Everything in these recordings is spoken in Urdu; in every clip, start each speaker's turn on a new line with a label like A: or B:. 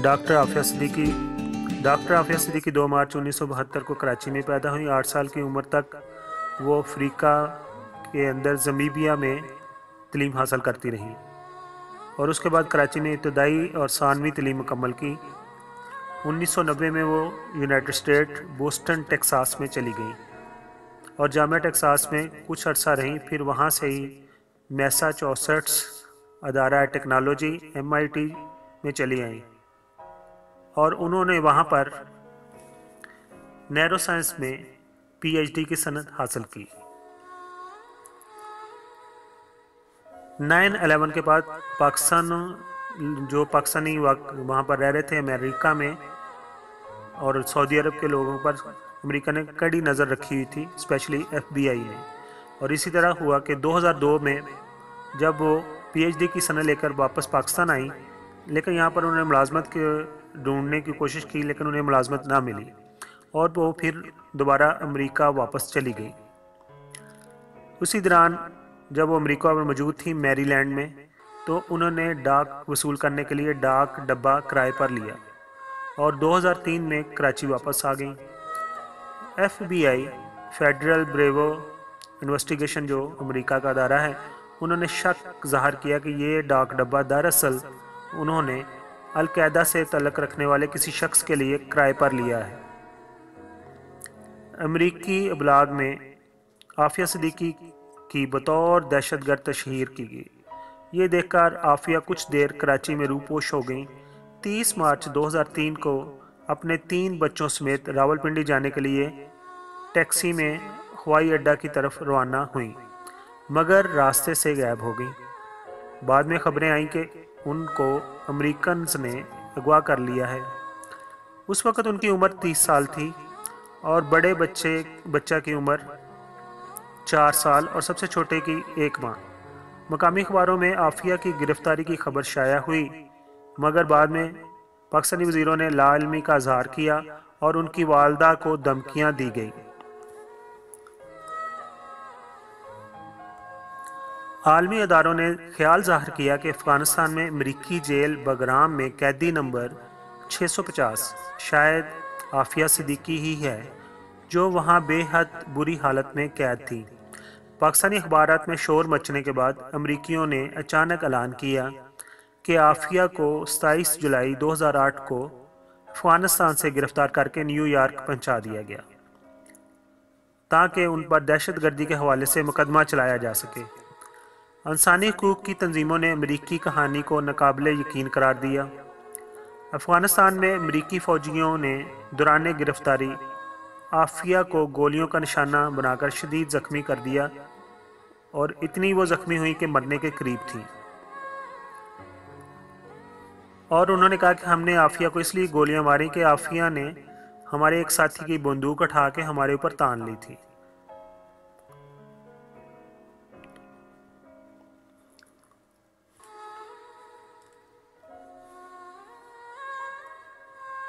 A: ڈاکٹر عافیہ صدیقی 2 مارچ 1972 کو کراچی میں پیدا ہوئی۔ 8 سال کی عمر تک وہ افریقہ کے اندر زمیبیا میں تعلیم حاصل کرتی رہیں اور اس کے بعد کراچی میں ابتدائی اور ثانوی تعلیم مکمل کی۔ 1990 میں وہ یونائٹڈ اسٹیٹ بوسٹن ٹیکساس میں چلی گئیں اور جامعہ ٹیکساس میں کچھ عرصہ رہیں، پھر وہاں سے ہی میساچوسیٹس ادارہ ٹیکنالوجی MIT میں چلی آئیں اور انہوں نے وہاں پر نیورو سائنس میں PhD کی سند حاصل کی۔ 9/11 کے بعد پاکستانی وہاں پر رہ رہے تھے امریکہ میں، اور سعودی عرب کے لوگوں پر امریکہ نے کڑی نظر رکھی ہوئی تھی، اسپیشلی FBI نے، اور اسی طرح ہوا کہ 2002 میں جب وہ PhD کی سند لے کر واپس پاکستان آئیں، لیکن یہاں پر انہوں نے ملازمت ڈھونڈنے کی کوشش کی لیکن انہیں ملازمت نہ ملی اور وہ پھر دوبارہ امریکہ واپس چلی گئی۔ اسی دوران جب وہ امریکہ میں موجود تھی میری لینڈ میں، تو انہوں نے ڈاک وصول کرنے کے لیے ڈاک ڈبہ کرائے پر لیا اور 2003 میں کراچی واپس آ گئیں۔ FBI فیڈرل بیورو انویسٹیگیشن جو امریکہ کا ادارہ ہے، انہوں نے شک ظاہر کیا کہ یہ ڈاک ڈبہ دراصل انہوں نے القاعدہ سے تعلق رکھنے والے کسی شخص کے لیے کرائے پر لیا ہے۔ امریکی ابلاغ میں عافیہ صدیقی کی بطور دہشت گرد تشہیر کی گئی۔ یہ دیکھ کر عافیہ کچھ دیر کراچی میں روپوش ہو گئیں۔ 30 مارچ 2003 کو اپنے 3 بچوں سمیت راولپنڈی جانے کے لیے ٹیکسی میں ہوائی اڈہ کی طرف روانہ ہوئیں، مگر راستے سے غائب ہو گئیں۔ بعد میں خبریں آئیں کہ ان کو امریکنز نے اغوا کر لیا ہے۔ اس وقت ان کی عمر 30 سال تھی اور بڑے بچہ کی عمر 4 سال اور سب سے چھوٹے کی 1 ماہ۔ مقامی اخباروں میں عافیہ کی گرفتاری کی خبر شائع ہوئی، مگر بعد میں پاکستانی وزیروں نے لا علمی کا اظہار کیا اور ان کی والدہ کو دھمکیاں دی گئیں۔ عالمی اداروں نے خیال ظاہر کیا کہ افغانستان میں امریکی جیل بگرام میں قیدی نمبر 650 شاید عافیہ صدیقی ہی ہے جو وہاں بے حد بری حالت میں قید تھی۔ پاکستانی اخبارات میں شور مچنے کے بعد امریکیوں نے اچانک اعلان کیا کہ عافیہ کو 27 جولائی 2008 کو افغانستان سے گرفتار کر کے نیو یارک پہنچا دیا گیا تاکہ ان پر دہشت گردی کے حوالے سے مقدمہ چلایا جا سکے۔ انسانی حقوق کی تنظیموں نے امریکی کہانی کو ناقابل یقین قرار دیا۔ افغانستان میں امریکی فوجیوں نے دوران گرفتاری عافیہ کو گولیوں کا نشانہ بنا کر شدید زخمی کر دیا اور اتنی وہ زخمی ہوئی کہ مرنے کے قریب تھی، اور انہوں نے کہا کہ ہم نے عافیہ کو اس لیے گولیاں ماری کہ عافیہ نے ہمارے ایک ساتھی کی بندوق اٹھا کے ہمارے اوپر تان لی تھی۔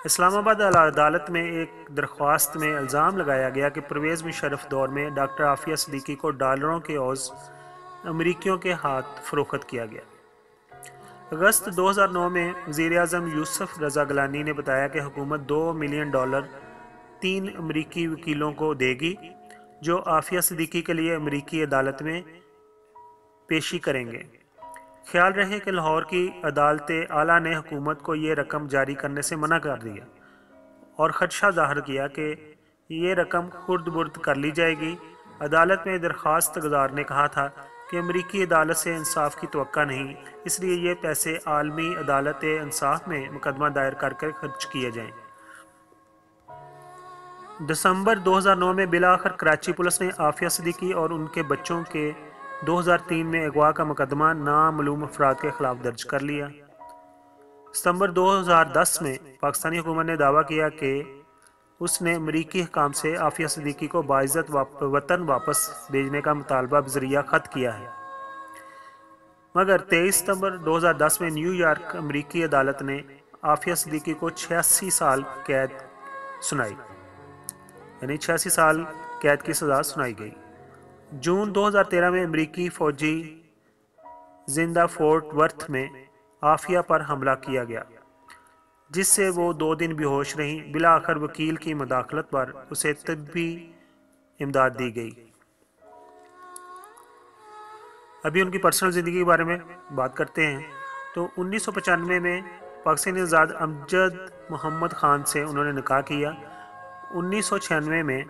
A: اسلام آباد عدالت میں ایک درخواست میں الزام لگایا گیا کہ پرویز مشرف دور میں ڈاکٹر عافیہ صدیقی کو ڈالروں کے عوض امریکیوں کے ہاتھ فروخت کیا گیا۔ اگست 2009 میں وزیر اعظم یوسف رضا گیلانی نے بتایا کہ حکومت $2 ملین 3 امریکی وکیلوں کو دے گی جو عافیہ صدیقی کے لیے امریکی عدالت میں پیشی کریں گے۔ خیال رہے کہ لاہور کی عدالت اعلیٰ نے حکومت کو یہ رقم جاری کرنے سے منع کر دیا اور خدشہ ظاہر کیا کہ یہ رقم خرد برد کر لی جائے گی۔ عدالت میں درخواست گزار نے کہا تھا کہ امریکی عدالت سے انصاف کی توقع نہیں، اس لیے یہ پیسے عالمی عدالت انصاف میں مقدمہ دائر کر کے خرچ کیے جائیں۔ دسمبر 2009 میں بالآخر کراچی پولیس نے عافیہ صدیقی اور ان کے بچوں کے 2003 میں اغوا کا مقدمہ نامعلوم افراد کے خلاف درج کر لیا۔ ستمبر 2010 میں پاکستانی حکومت نے دعویٰ کیا کہ اس نے امریکی حکام سے عافیہ صدیقی کو باعزت وطن واپس بھیجنے کا مطالبہ بذریعہ خط کیا ہے، مگر 23 ستمبر 2010 میں نیو یارک امریکی عدالت نے عافیہ صدیقی کو 86 سال قید سنائی، یعنی 86 سال قید کی سزا سنائی گئی۔ جون 2013 میں امریکی فوجی زندہ فورٹ ورتھ میں عافیہ پر حملہ کیا گیا۔ جس سے وہ 2 دن بیہوش رہیں۔ بالآخر وکیل کی مداخلت پر اسے طبی امداد دی گئی۔ ابھی ان کی پرسنل زندگی کے بارے میں بات کرتے ہیں۔ تو 1995 میں پاکستانی آزاد امجد محمد خان سے انہوں نے نکاح کیا۔ 1996 میں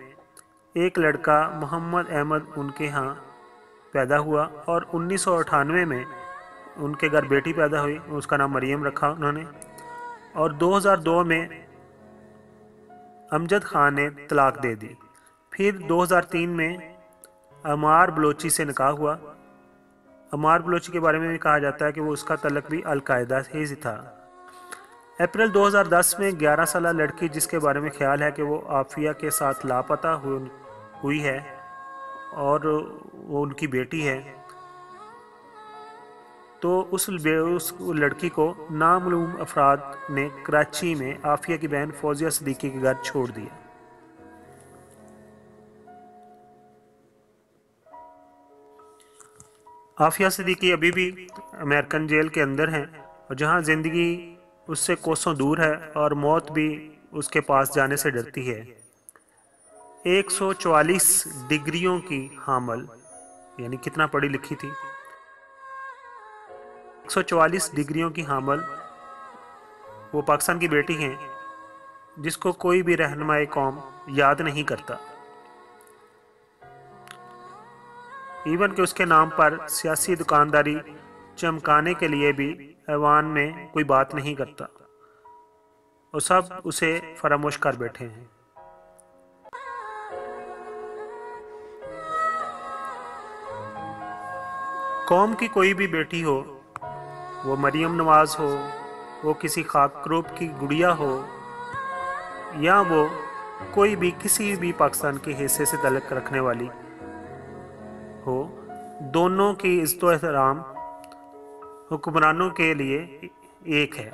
A: ایک لڑکا محمد احمد ان کے ہاں پیدا ہوا، اور 1998 میں ان کے گھر بیٹی پیدا ہوئی، اس کا نام مریم رکھا انہوں نے۔ اور 2002 میں امجد خان نے طلاق دے دی۔ پھر 2003 میں عمار بلوچی سے نکاح ہوا۔ عمار بلوچی کے بارے میں بھی کہا جاتا ہے کہ وہ اس کا تعلق بھی القاعدہ سے ہی تھا۔ اپریل 2010 میں 11 سالہ لڑکی جس کے بارے میں خیال ہے کہ وہ عافیہ کے ساتھ لاپتہ ہوئی ہے اور وہ ان کی بیٹی ہے، تو اس لڑکی کو نامعلوم افراد نے کراچی میں عافیہ کی بہن فوزیہ صدیقی کے گھر چھوڑ دیا۔ عافیہ صدیقی ابھی بھی امریکن جیل کے اندر ہیں، اور جہاں زندگی اس سے کوسوں دور ہے اور موت بھی اس کے پاس جانے سے ڈرتی ہے۔ 144 ڈگریوں کی حامل، یعنی کتنا پڑھی لکھی تھی، 144 ڈگریوں کی حامل وہ پاکستان کی بیٹی ہیں جس کو کوئی بھی رہنمائی قوم یاد نہیں کرتا، ایون کہ اس کے نام پر سیاسی دکانداری چمکانے کے لیے بھی ایوان میں کوئی بات نہیں کرتا، اور سب اسے فراموش کر بیٹھے ہیں۔ قوم کی کوئی بھی بیٹی ہو، وہ مریم نواز ہو، وہ کسی خاک گروپ کی گڑیا ہو، یا وہ کوئی بھی کسی بھی پاکستان کے حصے سے تعلق رکھنے والی ہو، دونوں کی عزت و احترام حکمرانوں کے لیے ایک ہے۔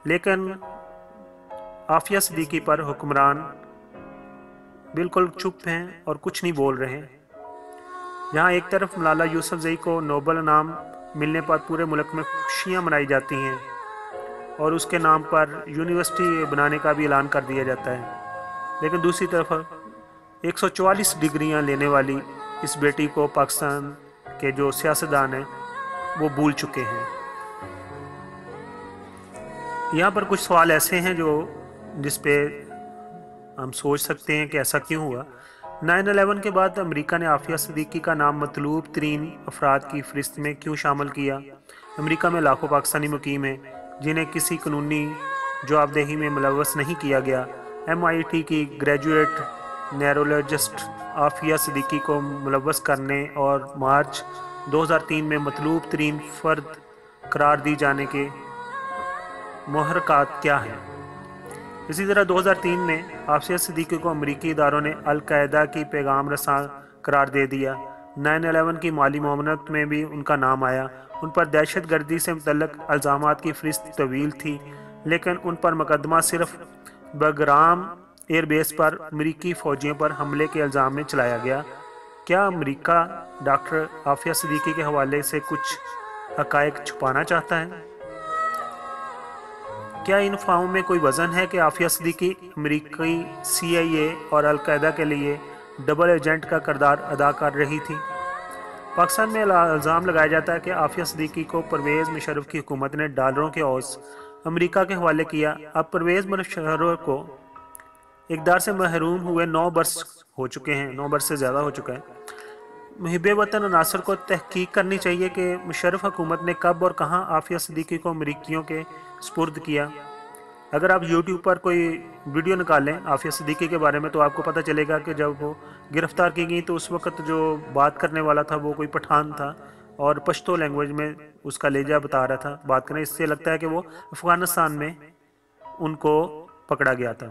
A: لیکن عافیہ صدیقی پر حکمران بالکل چپ ہیں اور کچھ نہیں بول رہے ہیں۔ جہاں ایک طرف ملالہ یوسفزئی کو نوبل انعام ملنے پر پورے ملک میں خوشیاں منائی جاتی ہیں اور اس کے نام پر یونیورسٹی بنانے کا بھی اعلان کر دیا جاتا ہے، لیکن دوسری طرف 144 ڈگریاں لینے والی اس بیٹی کو پاکستان کے جو سیاستدان ہیں وہ بھول چکے ہیں۔ یہاں پر کچھ سوال ایسے ہیں جس پہ ہم سوچ سکتے ہیں کہ ایسا کیوں ہوا۔ 9/11 کے بعد امریکہ نے عافیہ صدیقی کا نام مطلوب ترین افراد کی فہرست میں کیوں شامل کیا؟ امریکہ میں لاکھوں پاکستانی مقیم ہیں جنہیں کسی قانونی جواب دہی میں ملوث نہیں کیا گیا۔ MIT کی گریجویٹ نیورولوجسٹ عافیہ صدیقی کو ملوث کرنے اور مارچ 2003 میں مطلوب ترین فرد قرار دی جانے کے محرکات کیا ہیں؟ اسی طرح 2003 میں عافیہ صدیقی کو امریکی اداروں نے القاعدہ کی پیغام رساں قرار دے دیا۔ 9/11 کی مالی معاونت میں بھی ان کا نام آیا۔ ان پر دہشت گردی سے متعلق الزامات کی فہرست طویل تھی، لیکن ان پر مقدمہ صرف بگرام ایئر بیس پر امریکی فوجیوں پر حملے کے الزام میں چلایا گیا۔ کیا امریکہ ڈاکٹر عافیہ صدیقی کے حوالے سے کچھ حقائق چھپانا چاہتا ہے؟ کیا ان افواہوں میں کوئی وزن ہے کہ عافیہ صدیقی امریکی CIA اور القاعدہ کے لیے ڈبل ایجنٹ کا کردار ادا کر رہی تھی؟ پاکستان میں الزام لگایا جاتا ہے کہ عافیہ صدیقی کو پرویز مشرف کی حکومت نے ڈالروں کے عوض امریکہ کے حوالے کیا۔ اب پرویز مشرف کو اقتدار سے محروم ہوئے 9 برس ہو چکے ہیں، 9 برس سے زیادہ ہو چکا ہے۔ محب وطن عناصر کو تحقیق کرنی چاہیے کہ مشرف حکومت نے کب اور کہاں عافیہ صدیقی کو امریکیوں کے سپرد کیا۔ اگر آپ یوٹیوب پر کوئی ویڈیو نکالیں عافیہ صدیقی کے بارے میں تو آپ کو پتہ چلے گا کہ جب وہ گرفتار کی گئی تو اس وقت جو بات کرنے والا تھا وہ کوئی پٹھان تھا اور پشتو لینگویج میں اس کا لہجہ بتا رہا تھا بات کرنے۔ اس سے لگتا ہے کہ وہ افغانستان میں ان کو پکڑا گیا تھا۔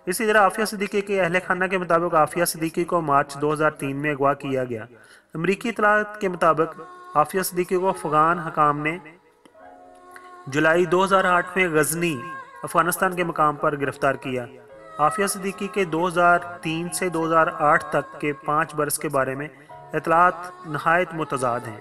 A: اسی طرح عافیہ صدیقی کے اہل خانہ کے مطابق عافیہ صدیقی کو مارچ 2003 میں اغوا کیا گیا۔ امریکی اطلاعات کے مطابق عافیہ صدیقی کو افغان حکام نے جولائی 2008 میں غزنی افغانستان کے مقام پر گرفتار کیا۔ عافیہ صدیقی کے 2003 سے 2008 تک کے 5 برس کے بارے میں اطلاعات نہایت متضاد ہیں۔